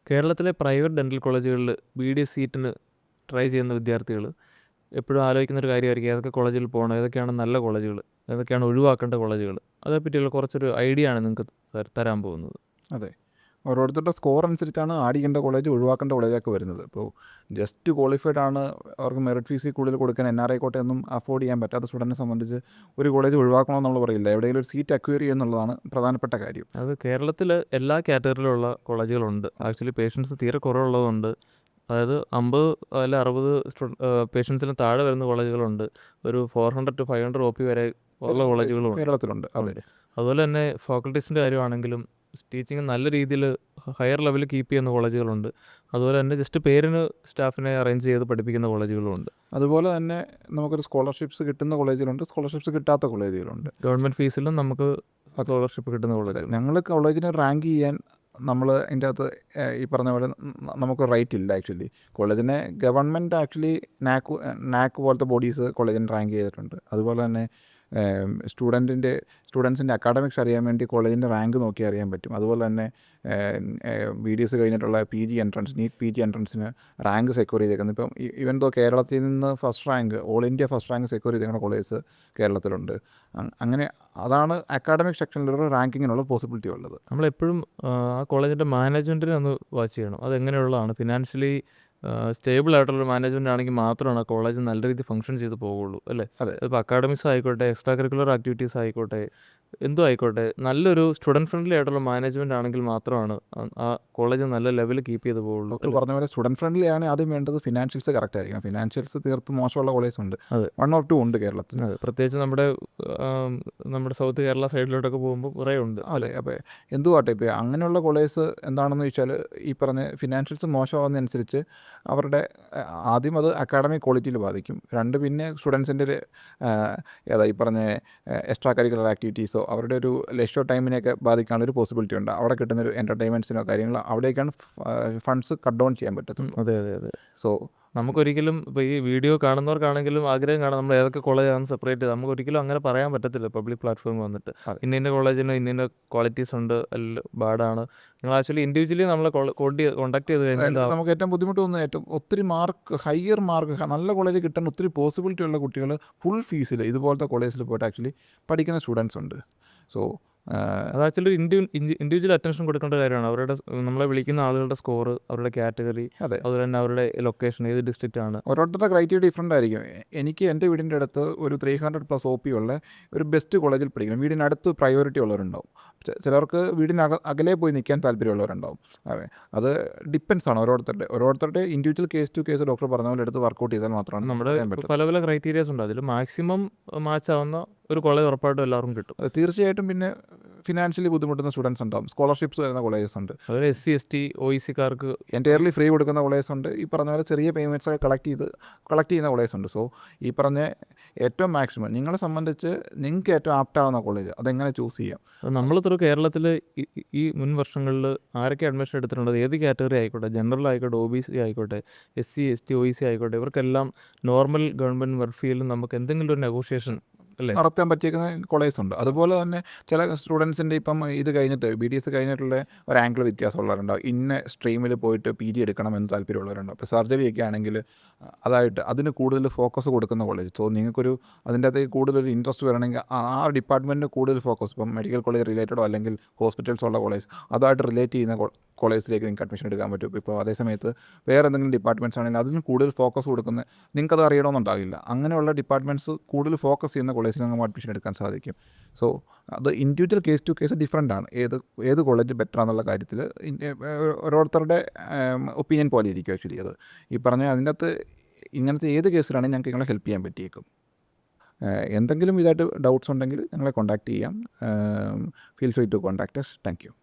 കേരളത്തിലെ private dental കോളേജുകളിൽ BDS സീറ്റിന് ട്രൈ ചെയ്യുന്ന വിദ്യാർത്ഥികൾ എപ്പോഴും ആലോചിക്കുന്നൊരു കാര്യമായിരിക്കും ഏതൊക്കെ കോളേജിൽ പോകണം, ഏതൊക്കെയാണ് നല്ല കോളേജുകൾ, ഏതൊക്കെയാണ് ഒഴിവാക്കേണ്ട കോളേജുകൾ. അതേപ്പറ്റിയുള്ള കുറച്ചൊരു ഐഡിയ ആണ് നിങ്ങൾക്ക് തരാൻ പോകുന്നത്. അതെ, ഓരോരുത്തരുടെ സ്കോർ അനുസരിച്ചാണ് ആഡ് ചെയ്യേണ്ട കോളേജ് ഒഴിവാക്കേണ്ട കോളേജൊക്കെ വരുന്നത്. ഇപ്പോൾ ജസ്റ്റ് ക്വാളിഫൈഡ് ആണ്, അവർക്ക് മെറിറ്റ് ഫീസിൽ കൂടുതൽ കൊടുക്കാൻ NRI കോട്ടയൊന്നും അഫോർഡ് ചെയ്യാൻ പറ്റാത്ത സ്റ്റുഡൻറ്റിനെ സംബന്ധിച്ച് ഒരു കോളേജ് ഒഴിവാക്കണമെന്നുള്ള പറയില്ല. എവിടെയെങ്കിലും ഒരു സീറ്റ് അക്വയർ ചെയ്യുക എന്നുള്ളതാണ് പ്രധാനപ്പെട്ട കാര്യം. അത് കേരളത്തിൽ എല്ലാ കാറ്റഗറിയിലുള്ള കോളേജുകളുണ്ട്. ആക്ച്വലി പേഷ്യൻസ് തീരെ കുറവുള്ളതുണ്ട്. അതായത് 50 അല്ല 60 പേഷ്യൻസിന് താഴെ വരുന്ന കോളേജുകളുണ്ട്. ഒരു 400 to 500 OP വരെ ഉള്ള കോളേജുകളുണ്ട് കേരളത്തിലുണ്ട്. അതെ, അതുപോലെ തന്നെ ഫാക്കൽറ്റീസിൻ്റെ കാര്യമാണെങ്കിലും ടീച്ചിങ് നല്ല രീതിയിൽ ഹയർ ലെവലിൽ കീപ്പ് ചെയ്യുന്ന കോളേജുകളുണ്ട്. അതുപോലെ തന്നെ ജസ്റ്റ് പേരിന് സ്റ്റാഫിനെ അറേഞ്ച് ചെയ്ത് പഠിപ്പിക്കുന്ന കോളേജുകളുമുണ്ട്. അതുപോലെ തന്നെ നമുക്കൊരു സ്കോളർഷിപ്സ് കിട്ടുന്ന കോളേജുകളുണ്ട്, സ്കോളർഷിപ്സ് കിട്ടാത്ത കോളേജുകളുണ്ട്. ഗവൺമെൻറ് ഫീസിലും നമുക്ക് സ്കോളർഷിപ്പ് കിട്ടുന്ന കോളേജ്. ഞങ്ങൾ കോളേജിനെ റാങ്ക് ചെയ്യാൻ നമ്മൾ അതിൻ്റെ അകത്ത് ഈ പറഞ്ഞ പോലെ നമുക്ക് റൈറ്റ് ഇല്ല. ആക്ച്വലി കോളേജിനെ ഗവൺമെൻറ് ആക്ച്വലി നാക്ക് പോലത്തെ ബോഡീസ് കോളേജിനെ റാങ്ക് ചെയ്തിട്ടുണ്ട്. അതുപോലെ തന്നെ സ്റ്റുഡൻസിൻ്റെ അക്കാഡമിക്സ് അറിയാൻ വേണ്ടി കോളേജിൻ്റെ റാങ്ക് നോക്കി അറിയാൻ പറ്റും. അതുപോലെ തന്നെ BDS കഴിഞ്ഞിട്ടുള്ള PG എൻട്രൻസ്, നീറ്റ് PG എൻട്രൻസിന് റാങ്ക് സെക്യൂർ ചെയ്തേക്കുന്നത്. ഇപ്പം ഇവൻ ദോ കേരളത്തിൽ നിന്ന് first rank, all India first rank secure ചെയ്തേക്കുന്ന കോളേജസ് കേരളത്തിലുണ്ട്. അങ്ങനെ അതാണ് അക്കാഡമിക് സെക്ഷനിലൊരു റാങ്കിങ്ങിനുള്ള പോസിബിലിറ്റി ഉള്ളത്. നമ്മളെപ്പോഴും ആ കോളേജിൻ്റെ മാനേജ്മെൻറ്റിനെ ഒന്ന് വാച്ച് ചെയ്യണം. അതെങ്ങനെയുള്ളതാണ്, ഫിനാൻഷ്യലി സ്റ്റേബിൾ ആയിട്ടുള്ളൊരു മാനേജ്മെൻ്റ് ആണെങ്കിൽ മാത്രമാണ് ആ കോളേജ് നല്ല രീതിയിൽ ഫംഗ്ഷൻ ചെയ്ത് പോകുള്ളൂ, അല്ലേ? അതെ, ഇപ്പോൾ അക്കാഡമിക്സ് ആയിക്കോട്ടെ, എക്സ്ട്രാ കരിക്കുലർ ആക്ടിവിറ്റീസ് ആയിക്കോട്ടെ, എന്തോ ആയിക്കോട്ടെ, നല്ലൊരു സ്റ്റുഡൻറ്റ് ഫ്രണ്ട്ലി ആയിട്ടുള്ള മാനേജ്മെൻ്റ് ആണെങ്കിൽ മാത്രമാണ് ആ കോളേജ് നല്ല ലെവൽ കീപ്പ് ചെയ്ത് പോകുള്ളൂ. ഡോക്ടർ പറഞ്ഞ പോലെ സ്റ്റുഡൻറ്റ് ഫ്രണ്ട്ലി ആണ് ആദ്യം വേണ്ടത്. ഫിനാൻഷ്യൽസ് കറക്റ്റ് ആയിരിക്കണം. ഫിനാൻഷ്യൽസ് തീർത്തും മോശമുള്ള കോളേജ് ഉണ്ട്, 1 or 2 ഉണ്ട് കേരളത്തിൽ. അതെ, പ്രത്യേകിച്ച് നമ്മുടെ സൗത്ത് കേരള സൈഡിലോട്ടൊക്കെ പോകുമ്പോൾ കുറേ ഉണ്ട്. അതെ, അപ്പോൾ എന്തുവാട്ടെ ഇപ്പോൾ അങ്ങനെയുള്ള കോളേജ് എന്താണെന്ന് വെച്ചാൽ ഈ പറഞ്ഞ ഫിനാൻഷ്യൽസ് മോശമാകുന്നതനുസരിച്ച് അവരുടെ ആദ്യം അത് അക്കാഡമിക് ക്വാളിറ്റിയിൽ ബാധിക്കും. പിന്നെ സ്റ്റുഡൻസിൻ്റെ ഈ പറഞ്ഞ എക്സ്ട്രാ കരിക്കുലർ ആക്ടിവിറ്റീസോ അവരുടെ ഒരു ലെഷർ ടൈമിനെയൊക്കെ ബാധിക്കാനുള്ളൊരു പോസിബിലിറ്റി ഉണ്ട്. അവിടെ കിട്ടുന്നൊരു എൻ്റർടൈൻമെൻറ്റ്സിനോ കാര്യങ്ങളോ അവിടേക്കാണ് ഫണ്ട്സ് കട്ട് ഡൗൺ ചെയ്യാൻ പറ്റത്തുള്ളൂ. അതെ. സോ നമുക്കൊരിക്കലും ഇപ്പോൾ ഈ വീഡിയോ കാണുന്നവർക്കാണെങ്കിലും ആഗ്രഹം കാണാം നമ്മൾ ഏതൊക്കെ കോളേജാണ് സെപ്പറേറ്റ് ചെയ്ത്. നമുക്കൊരിക്കലും അങ്ങനെ പറയാൻ പറ്റത്തില്ല പബ്ലിക് പ്ലാറ്റ്ഫോമിൽ വന്നിട്ട്. ഇന്ന കോളേജിന് ഇന്ന ക്വാളിറ്റീസ് ഉണ്ട്, എല്ലാം ബാഡാണ്. നിങ്ങൾ ആക്ച്വലി ഇൻഡിവിജ്വലി നമ്മളെ കോൺടാക്ട് ചെയ്ത് കഴിഞ്ഞാൽ നമുക്ക് ഏറ്റവും ബുദ്ധിമുട്ട് തോന്നുന്നത് ഒത്തിരി ഹയർ മാർക്ക് നല്ല കോളേജ് കിട്ടാൻ ഒത്തിരി പോസിബിലിറ്റി ഉള്ള കുട്ടികൾ ഫുൾ ഫീസിൽ ഇതുപോലത്തെ കോളേജിൽ പോയിട്ട് ആക്ച്വലി പഠിക്കുന്ന സ്റ്റുഡൻസ് ഉണ്ട്. സോ അത് ആക്ച്വലി ഇൻഡിവിജ്വൽ അറ്റൻഷൻ കൊടുക്കേണ്ട കാര്യമാണ്. അവരുടെ നമ്മളെ വിളിക്കുന്ന ആളുകളുടെ സ്കോർ, അവരുടെ കാറ്റഗറി, അതുപോലെ തന്നെ അവരുടെ ലൊക്കേഷൻ, ഏത് ഡിസ്ട്രിക്റ്റ് ആണ്. ഓരോരുത്തരുടെ ക്രൈറ്റീരിയ ഡിഫറെൻ്റ് ആയിരിക്കും. എനിക്ക് എൻ്റെ വീടിൻ്റെ അടുത്ത് ഒരു 300+ OP ഉള്ള ഒരു ബെസ്റ്റ് കോളേജിൽ പഠിക്കണം. വീടിനടുത്ത് പ്രയോറിറ്റി ഉള്ളവരുണ്ടാവും. ചിലർക്ക് അകലെ പോയി നിൽക്കാൻ താല്പര്യമുള്ളവരുണ്ടാവും. അത് ഡിപ്പെൻസ് ആണ് ഓരോരുത്തരുടെ individual case to case doctor പറഞ്ഞ പോലെ എടുത്ത് വർക്കൗട്ട് ചെയ്താൽ മാത്രമാണ് നമ്മുടെ പല ക്രൈറ്റീരിയാസ് ഉണ്ട്. അതിൽ മാക്സിമം മാച്ച് ആവുന്ന ഒരു കോളേജ് ഉറപ്പായിട്ടും എല്ലാവർക്കും കിട്ടും. തീർച്ചയായിട്ടും. പിന്നെ ഫിനാൻഷ്യലി ബുദ്ധിമുട്ടുന്ന സ്റ്റുഡൻസ് ഉണ്ടാവും. സ്കോളർഷിപ്സ് വരുന്ന കോളേജസ് ഉണ്ട്. അതൊരു SC ST OEC കാർക്ക് എൻറ്റയർലി ഫ്രീ കൊടുക്കുന്ന കോളേജ് ഉണ്ട്. ഈ പറഞ്ഞ പോലെ ചെറിയ പേയ്മെൻറ്റ്സ് ഒക്കെ കളക്ട് ചെയ്യുന്ന കോളേജ് ഉണ്ട്. സോ ഈ പറഞ്ഞ ഏറ്റവും മാക്സിമം നിങ്ങളെ സംബന്ധിച്ച് നിങ്ങൾക്ക് ഏറ്റവും ആപ്റ്റാവുന്ന കോളേജ് അതെങ്ങനെ ചൂസ് ചെയ്യാം. നമ്മളിത്ര കേരളത്തിൽ ഈ മുൻ വർഷങ്ങളിൽ ആരൊക്കെ അഡ്മിഷൻ എടുത്തിട്ടുണ്ട്, ഏത് കാറ്റഗറി ആയിക്കോട്ടെ, ജനറൽ ആയിക്കോട്ടെ, OBC ആയിക്കോട്ടെ, SC ST OEC ആയിക്കോട്ടെ, ഇവർക്കെല്ലാം നോർമൽ ഗവൺമെൻറ് വർക്ക് ഫീൽഡിൽ നമുക്ക് എന്തെങ്കിലും ഒരു നെഗോഷിയേഷൻ നടത്താൻ പറ്റിയിരിക്കുന്ന കോളേജ് ഉണ്ട്. അതുപോലെ തന്നെ ചില സ്റ്റുഡൻസിൻ്റെ ഇപ്പം ഇത് കഴിഞ്ഞിട്ട് BDS കഴിഞ്ഞിട്ടുള്ള ഒരു ആംഗിൾ വ്യത്യാസമുള്ളവരുണ്ടാവും. ഇന്ന സ്ട്രീമിൽ പോയിട്ട് PG എടുക്കണമെന്ന് താല്പര്യമുള്ളവരുണ്ടാവും. ഇപ്പോൾ സർജറി ഒക്കെ ആണെങ്കിൽ അതിന് കൂടുതൽ ഫോക്കസ് കൊടുക്കുന്ന കോളേജ്. സോ നിങ്ങൾക്കൊരു അതിൻ്റെ അകത്ത് കൂടുതലൊരു ഇൻട്രസ്റ്റ് വരണമെങ്കിൽ ആ ഡിപ്പാർട്ട്മെൻറ്റിന് കൂടുതൽ ഫോക്കസ്, ഇപ്പം മെഡിക്കൽ കോളേജ് റിലേറ്റഡോ അല്ലെങ്കിൽ ഹോസ്പിറ്റൽസ് ഉള്ള കോളേജ് അതായിട്ട് റിലേറ്റ് ചെയ്യുന്ന കോളേജിലേക്ക് നിങ്ങൾക്ക് അഡ്മിഷൻ എടുക്കാൻ പറ്റും. ഇപ്പോൾ അതേസമയത്ത് വേറെ എന്തെങ്കിലും ഡിപ്പാർട്ട്മെൻറ്റ്സ് ആണെങ്കിൽ അതിന് കൂടുതൽ ഫോക്കസ് കൊടുക്കുന്ന നിങ്ങൾക്കത് അറിയണമെന്നുണ്ടാകില്ല. അങ്ങനെയുള്ള ഡിപ്പാർട്ട്മെൻറ്റ്സ് കൂടുതൽ ഫോക്കസ് ചെയ്യുന്ന കോളേജിൽ നമുക്ക് അഡ്മിഷൻ എടുക്കാൻ സാധിക്കും. സോ അത് individual case to case different ആണ്. ഏത് കോളേജ് ബെറ്റർ ആണെന്നുള്ള കാര്യത്തിൽ ഓരോരുത്തരുടെ ഒപ്പീനിയൻ പോലെ ഇരിക്കും. ആക്ച്വലി അത് ഈ പറഞ്ഞ അതിൻ്റെ അകത്ത് ഇങ്ങനത്തെ ഏത് കേസിലാണെങ്കിൽ ഞങ്ങൾക്ക് നിങ്ങളെ ഹെൽപ്പ് ചെയ്യാൻ പറ്റിയേക്കും. എന്തെങ്കിലും ഇതായിട്ട് ഡൗട്ട്സ് ഉണ്ടെങ്കിൽ ഞങ്ങളെ കോൺടാക്റ്റ് ചെയ്യാം. Feel free to contact us. Thank U.